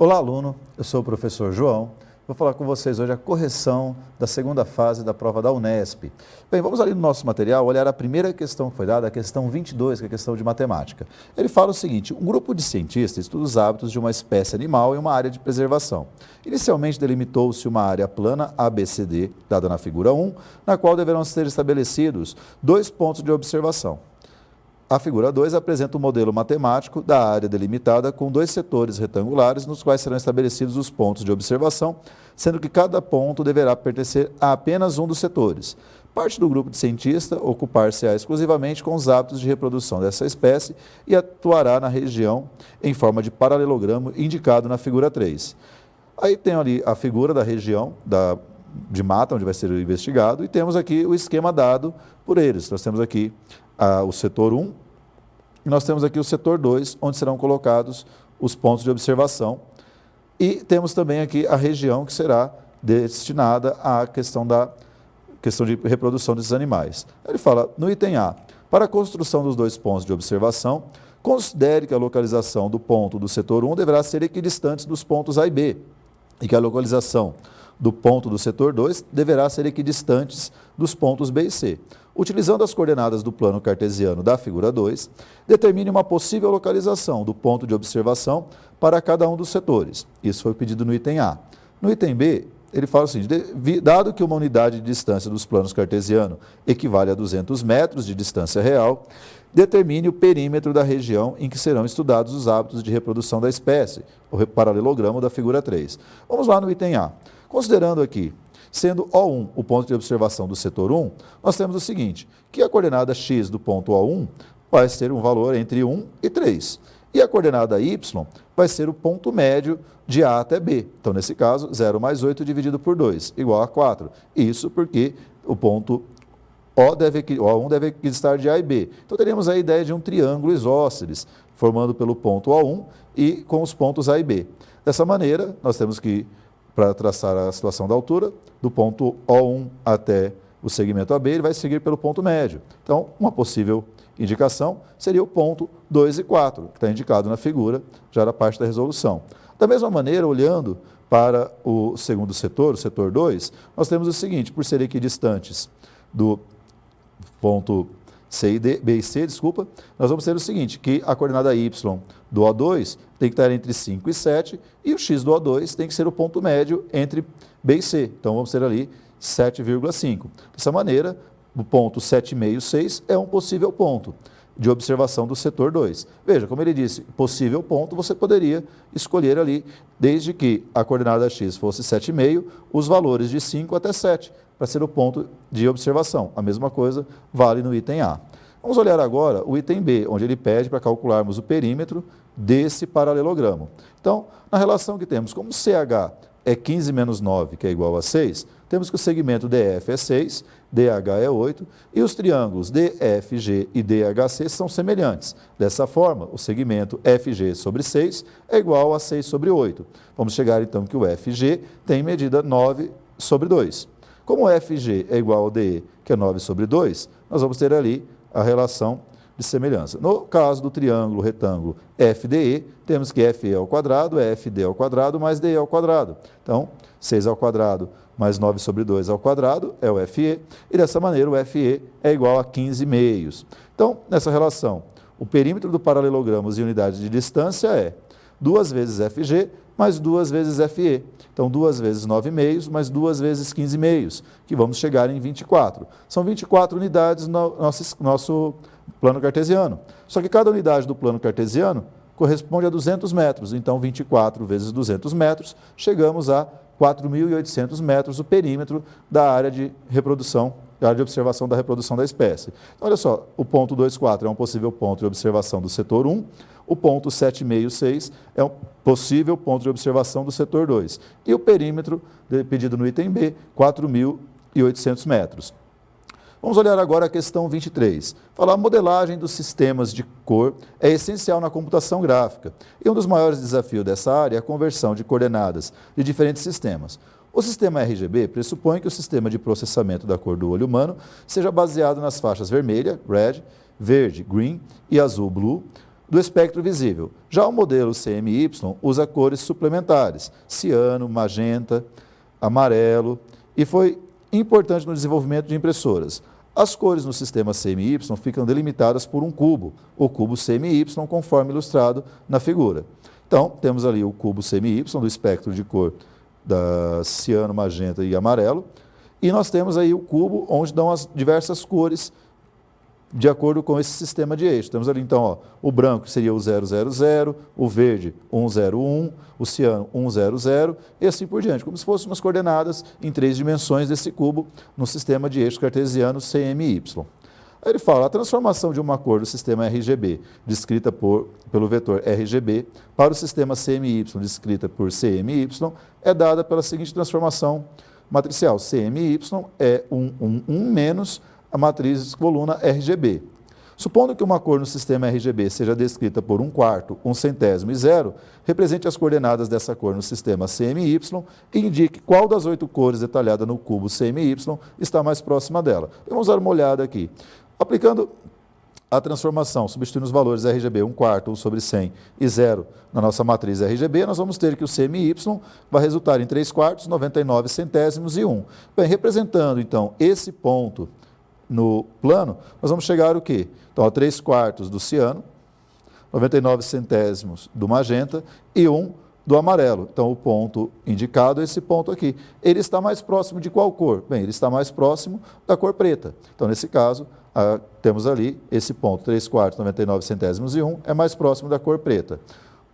Olá, aluno. Eu sou o professor João. Vou falar com vocês hoje a correção da segunda fase da prova da Unesp. Bem, vamos ali no nosso material olhar a primeira questão que foi dada, a questão 22, que é a questão de matemática. Ele fala o seguinte: um grupo de cientistas estuda os hábitos de uma espécie animal em uma área de preservação. Inicialmente delimitou-se uma área plana ABCD, dada na figura 1, na qual deverão ser estabelecidos 2 pontos de observação. A figura 2 apresenta um modelo matemático da área delimitada com 2 setores retangulares nos quais serão estabelecidos os pontos de observação, sendo que cada ponto deverá pertencer a apenas um dos setores. Parte do grupo de cientistas ocupar-se-á exclusivamente com os hábitos de reprodução dessa espécie e atuará na região em forma de paralelogramo indicado na figura 3. Aí tem ali a figura da região de mata, onde vai ser investigado, e temos aqui o esquema dado por eles. Nós temos aqui o setor 1, e nós temos aqui o setor 2, onde serão colocados os pontos de observação. E temos também aqui a região que será destinada à questão de reprodução desses animais. Ele fala, no item A, para a construção dos 2 pontos de observação, considere que a localização do ponto do setor 1 deverá ser equidistante dos pontos A e B, e que a localização do ponto do setor 2 deverá ser equidistantes dos pontos B e C. Utilizando as coordenadas do plano cartesiano da figura 2, determine uma possível localização do ponto de observação para cada um dos setores. Isso foi pedido no item A. No item B, ele fala o seguinte: dado que uma unidade de distância dos planos cartesianos equivale a 200 metros de distância real, determine o perímetro da região em que serão estudados os hábitos de reprodução da espécie, o paralelogramo da figura 3. Vamos lá no item A. Considerando aqui, sendo O1 o ponto de observação do setor 1, nós temos o seguinte, que a coordenada x do ponto O1 vai ser um valor entre 1 e 3. E a coordenada y vai ser o ponto médio de A até B. Então, nesse caso, 0 mais 8 dividido por 2, igual a 4. Isso porque o ponto O1 deve estar de A e B. Então, teríamos a ideia de um triângulo isósceles, formando pelo ponto O1 e com os pontos A e B. Dessa maneira, nós temos que, para traçar a situação da altura, do ponto O1 até o segmento AB, ele vai seguir pelo ponto médio. Então, uma possível indicação seria o ponto 2 e 4, que está indicado na figura, já era parte da resolução. Da mesma maneira, olhando para o segundo setor, o setor 2, nós temos o seguinte: por serem equidistantes do ponto B e C, nós vamos ter o seguinte, que a coordenada y do O2 tem que estar entre 5 e 7 e o x do O2 tem que ser o ponto médio entre B e C. Então, vamos ter ali 7,5. Dessa maneira, o ponto 7,5, 6 é um possível ponto de observação do setor 2. Veja, como ele disse, possível ponto, você poderia escolher ali, desde que a coordenada x fosse 7,5, os valores de 5 até 7, para ser o ponto de observação. A mesma coisa vale no item A. Vamos olhar agora o item B, onde ele pede para calcularmos o perímetro desse paralelogramo. Então, na relação que temos, como CH é 15 menos 9, que é igual a 6, temos que o segmento DF é 6, DH é 8, e os triângulos DFG e DHC são semelhantes. Dessa forma, o segmento FG sobre 6 é igual a 6 sobre 8. Vamos chegar então que o FG tem medida 9 sobre 2. Como o FG é igual ao DE, que é 9 sobre 2, nós vamos ter ali a relação de semelhança. No caso do triângulo retângulo FDE, temos que FE ao quadrado é FD ao quadrado mais DE ao quadrado. Então, 6 ao quadrado mais 9 sobre 2 ao quadrado é o FE, e dessa maneira o FE é igual a 15 meios. Então, nessa relação, o perímetro do paralelogramo em unidade de distância é 2 vezes FG mais 2 vezes FE. Então, 2 vezes 9 meios mais 2 vezes 15 meios, que vamos chegar em 24. São 24 unidades no nosso plano cartesiano. Só que cada unidade do plano cartesiano corresponde a 200 metros. Então, 24 vezes 200 metros, chegamos a 4.800 metros o perímetro da área de reprodução, da área de observação da reprodução da espécie. Então, olha só, o ponto 2,4 é um possível ponto de observação do setor 1, o ponto 7,5, 6 é um possível ponto de observação do setor 2. E o perímetro, pedido no item B, 4.800 metros. Vamos olhar agora a questão 23. Falar a modelagem dos sistemas de cor é essencial na computação gráfica. E um dos maiores desafios dessa área é a conversão de coordenadas de diferentes sistemas. O sistema RGB pressupõe que o sistema de processamento da cor do olho humano seja baseado nas faixas vermelha, red, verde, green e azul, blue, do espectro visível. Já o modelo CMY usa cores suplementares, ciano, magenta, amarelo, e foi importante no desenvolvimento de impressoras. As cores no sistema CMY ficam delimitadas por um cubo, o cubo CMY, conforme ilustrado na figura. Então, temos ali o cubo CMY, do espectro de cor da ciano, magenta e amarelo, e nós temos aí o cubo onde dão as diversas cores de acordo com esse sistema de eixo. Temos ali então, ó, o branco seria o 000, o verde 101, o ciano 100 e assim por diante, como se fossem umas coordenadas em 3 dimensões desse cubo no sistema de eixo cartesiano CMY. Aí ele fala, a transformação de uma cor do sistema RGB, descrita pelo vetor RGB, para o sistema CMY, descrita por CMY, é dada pela seguinte transformação matricial. CMY é 1 menos a matriz coluna RGB. Supondo que uma cor no sistema RGB seja descrita por 1/4, 1/100 e 0, represente as coordenadas dessa cor no sistema CMY e indique qual das 8 cores detalhadas no cubo CMY está mais próxima dela. Vamos dar uma olhada aqui. Aplicando a transformação, substituindo os valores RGB 1/4, 1/100 e 0 na nossa matriz RGB, nós vamos ter que o CMY vai resultar em 3/4, 99 centésimos e 1. Bem, representando então esse ponto no plano, nós vamos chegar o quê? Então, a 3/4 do ciano, 99 centésimos do magenta e 1 do amarelo. Então, o ponto indicado é esse ponto aqui. Ele está mais próximo de qual cor? Bem, ele está mais próximo da cor preta. Então, nesse caso, temos ali esse ponto, 3/4, 99 centésimos e 1, é mais próximo da cor preta.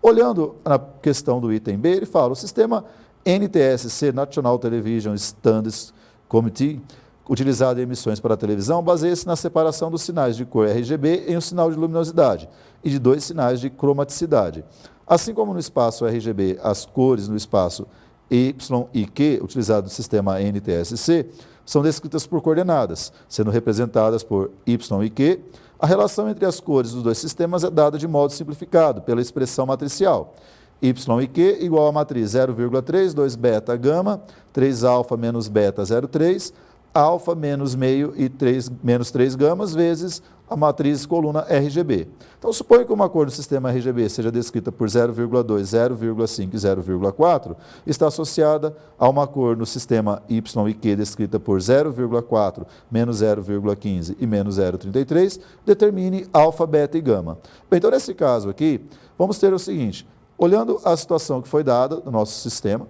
Olhando na questão do item B, ele fala, o sistema NTSC, National Television Standards Committee, utilizado em emissões para a televisão, baseia-se na separação dos sinais de cor RGB em um sinal de luminosidade e de 2 sinais de cromaticidade. Assim como no espaço RGB, as cores no espaço Y e Q, utilizado no sistema NTSC, são descritas por coordenadas, sendo representadas por Y e Q. A relação entre as cores dos 2 sistemas é dada de modo simplificado, pela expressão matricial. Y e Q igual a matriz 0,3, 2 beta gama, 3 alfa menos beta 0,3, alfa menos meio e menos 3 gamas vezes a matriz coluna RGB. Então, suponha que uma cor do sistema RGB seja descrita por 0,2, 0,5 e 0,4, está associada a uma cor no sistema Y e Q descrita por 0,4, menos 0,15 e menos 0,33, determine alfa, beta e gama. Bem, então, nesse caso aqui, vamos ter o seguinte, olhando a situação que foi dada no nosso sistema,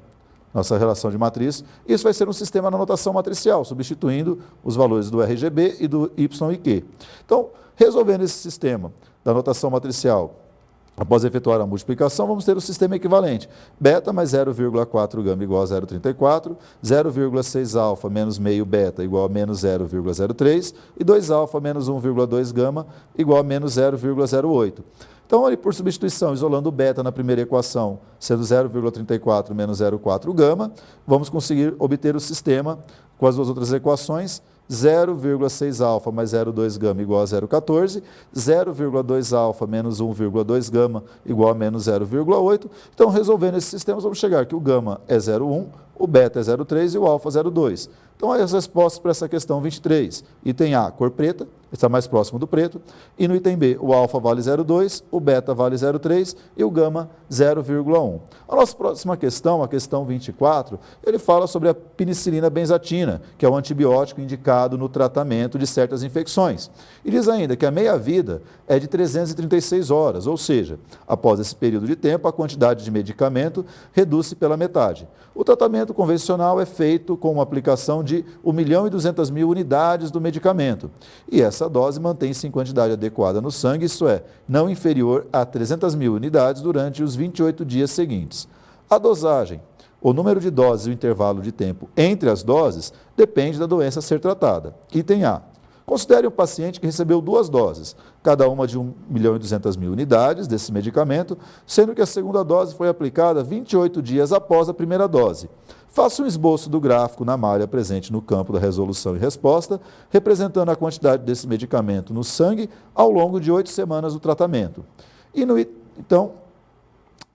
nossa relação de matriz, isso vai ser um sistema na notação matricial, substituindo os valores do RGB e do Y e Q. Então, resolvendo esse sistema da notação matricial, após efetuar a multiplicação, vamos ter o sistema equivalente. Beta mais 0,4 gama igual a 0,34, 0,6 alfa menos meio beta igual a menos 0,03 e 2 alfa menos 1,2 gama igual a menos 0,08. Então, ali por substituição, isolando o beta na primeira equação, sendo 0,34 menos 0,4 gama, vamos conseguir obter o sistema com as 2 outras equações, 0,6 alfa mais 0,2 gama igual a 0,14, 0,2 alfa menos 1,2 gama igual a menos 0,8. Então, resolvendo esses sistemas, vamos chegar que o gama é 0,1, o beta é 0,3 e o alfa 0,2. Então, as respostas para essa questão 23. Item A, cor preta, está mais próximo do preto. E no item B, o alfa vale 0,2, o beta vale 0,3 e o gama 0,1. A nossa próxima questão, a questão 24, ele fala sobre a penicilina benzatina, que é o antibiótico indicado no tratamento de certas infecções. E diz ainda que a meia-vida é de 336 horas, ou seja, após esse período de tempo, a quantidade de medicamento reduz-se pela metade. O tratamento convencional é feito com uma aplicação de 1.200.000 unidades do medicamento. E essa dose mantém-se em quantidade adequada no sangue, isso é, não inferior a 300.000 unidades durante os 28 dias seguintes. A dosagem, o número de doses e o intervalo de tempo entre as doses depende da doença a ser tratada. Item A. Considere um paciente que recebeu 2 doses, cada uma de 1.200.000 unidades desse medicamento, sendo que a segunda dose foi aplicada 28 dias após a primeira dose. Faça um esboço do gráfico na malha presente no campo da resolução e resposta, representando a quantidade desse medicamento no sangue ao longo de 8 semanas do tratamento. Então,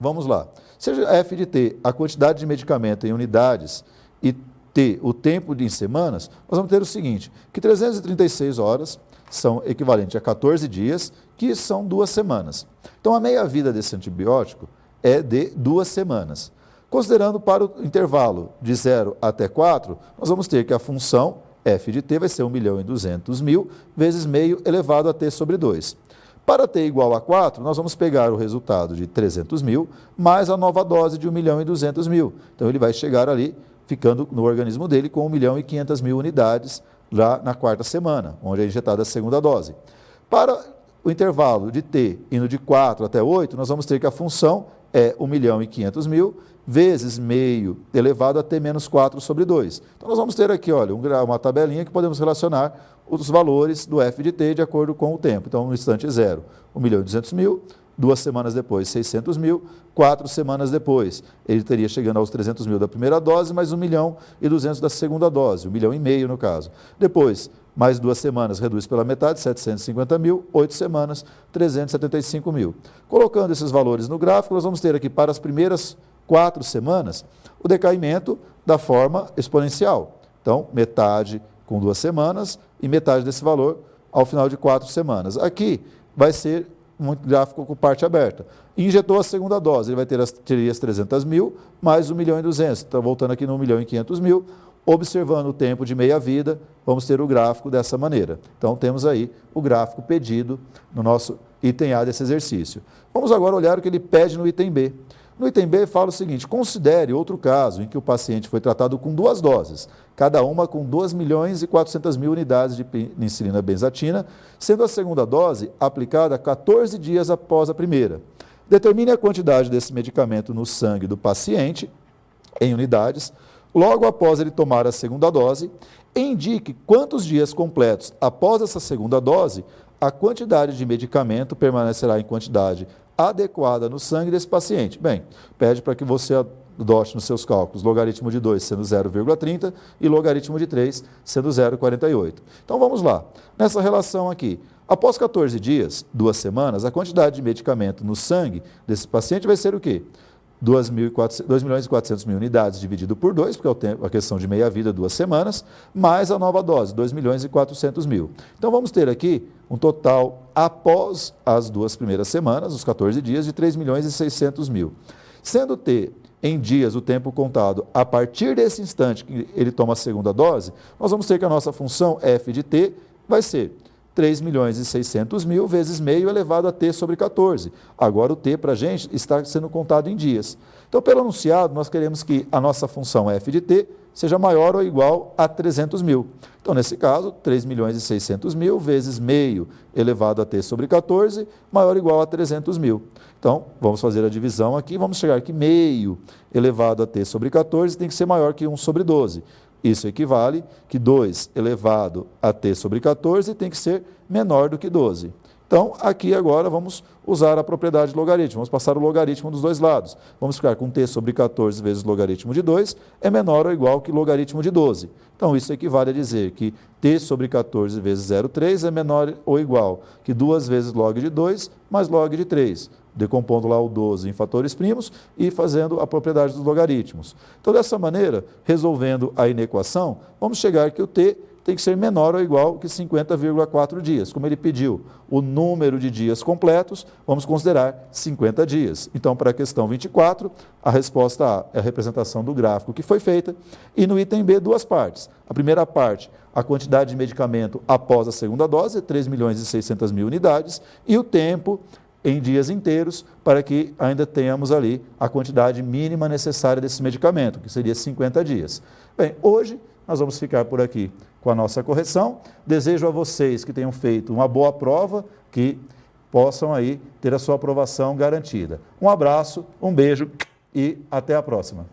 vamos lá. Seja F de T a quantidade de medicamento em unidades e T o tempo em semanas, nós vamos ter o seguinte, que 336 horas são equivalentes a 14 dias, que são 2 semanas. Então, a meia-vida desse antibiótico é de 2 semanas. Considerando para o intervalo de 0 até 4, nós vamos ter que a função f de t vai ser 1.200.000 vezes meio elevado a t sobre 2. Para t igual a 4, nós vamos pegar o resultado de 300.000 mais a nova dose de 1.200.000. Então, ele vai chegar ali, ficando no organismo dele com 1.500.000 unidades lá na 4ª semana, onde é injetada a segunda dose. Para o intervalo de t indo de 4 até 8, nós vamos ter que a função é 1.500.000 vezes meio elevado a t menos 4 sobre 2. Então, nós vamos ter aqui, olha, uma tabelinha que podemos relacionar os valores do f de t de acordo com o tempo. Então, no instante 0, 1.200.000, 2 semanas depois, 600.000, 4 semanas depois, ele teria chegando aos 300.000 da primeira dose, mais 1.200.000 da segunda dose, 1,5 milhão no caso. Depois, mais 2 semanas, reduz pela metade, 750.000, 8 semanas, 375.000. Colocando esses valores no gráfico, nós vamos ter aqui para as primeiras 4 semanas, o decaimento da forma exponencial. Então, metade com 2 semanas e metade desse valor ao final de 4 semanas. Aqui vai ser um gráfico com parte aberta. Injetou a segunda dose, ele vai ter teria as 300.000 mais 1.200.000. Está voltando aqui no 1.500.000. Observando o tempo de meia-vida, vamos ter o gráfico dessa maneira. Então, temos aí o gráfico pedido no nosso item A desse exercício. Vamos agora olhar o que ele pede no item B. No item B, fala o seguinte: considere outro caso em que o paciente foi tratado com 2 doses, cada uma com 2.400.000 unidades de penicilina benzatina, sendo a segunda dose aplicada 14 dias após a primeira. Determine a quantidade desse medicamento no sangue do paciente, em unidades, logo após ele tomar a segunda dose, e indique quantos dias completos após essa segunda dose a quantidade de medicamento permanecerá em quantidade adequada no sangue desse paciente. Bem, pede para que você adote nos seus cálculos logaritmo de 2 sendo 0,30 e logaritmo de 3 sendo 0,48. Então vamos lá. Nessa relação aqui, após 14 dias, 2 semanas, a quantidade de medicamento no sangue desse paciente vai ser o quê? 2.400.000 unidades dividido por 2, porque é o tempo, a questão de meia-vida, 2 semanas, mais a nova dose, 2.400.000. Então, vamos ter aqui um total, após as 2 primeiras semanas, os 14 dias, de 3.600.000. Sendo T em dias o tempo contado a partir desse instante que ele toma a segunda dose, nós vamos ter que a nossa função f de t vai ser 3.600.000 vezes meio elevado a t sobre 14. Agora o t para a gente está sendo contado em dias. Então, pelo enunciado, nós queremos que a nossa função f de t seja maior ou igual a 300.000. Então, nesse caso, 3.600.000 vezes meio elevado a t sobre 14, maior ou igual a 300.000. Então, vamos fazer a divisão aqui, vamos chegar que meio elevado a t sobre 14 tem que ser maior que 1 sobre 12. Isso equivale que 2 elevado a t sobre 14 tem que ser menor do que 12. Então, aqui agora vamos usar a propriedade de logaritmo. Vamos passar o logaritmo dos dois lados. Vamos ficar com t sobre 14 vezes logaritmo de 2 é menor ou igual que logaritmo de 12. Então, isso equivale a dizer que t sobre 14 vezes 0,3 é menor ou igual que 2 vezes log de 2 mais log de 3. Decompondo lá o 12 em fatores primos e fazendo a propriedade dos logaritmos. Então, dessa maneira, resolvendo a inequação, vamos chegar que o t tem que ser menor ou igual que 50,4 dias. Como ele pediu o número de dias completos, vamos considerar 50 dias. Então, para a questão 24, a resposta A é a representação do gráfico que foi feita. E no item B, 2 partes. A primeira parte, a quantidade de medicamento após a segunda dose, 3.600.000 unidades, e o tempo em dias inteiros, para que ainda tenhamos ali a quantidade mínima necessária desse medicamento, que seria 50 dias. Bem, hoje nós vamos ficar por aqui com a nossa correção. Desejo a vocês que tenham feito uma boa prova, que possam aí ter a sua aprovação garantida. Um abraço, um beijo e até a próxima.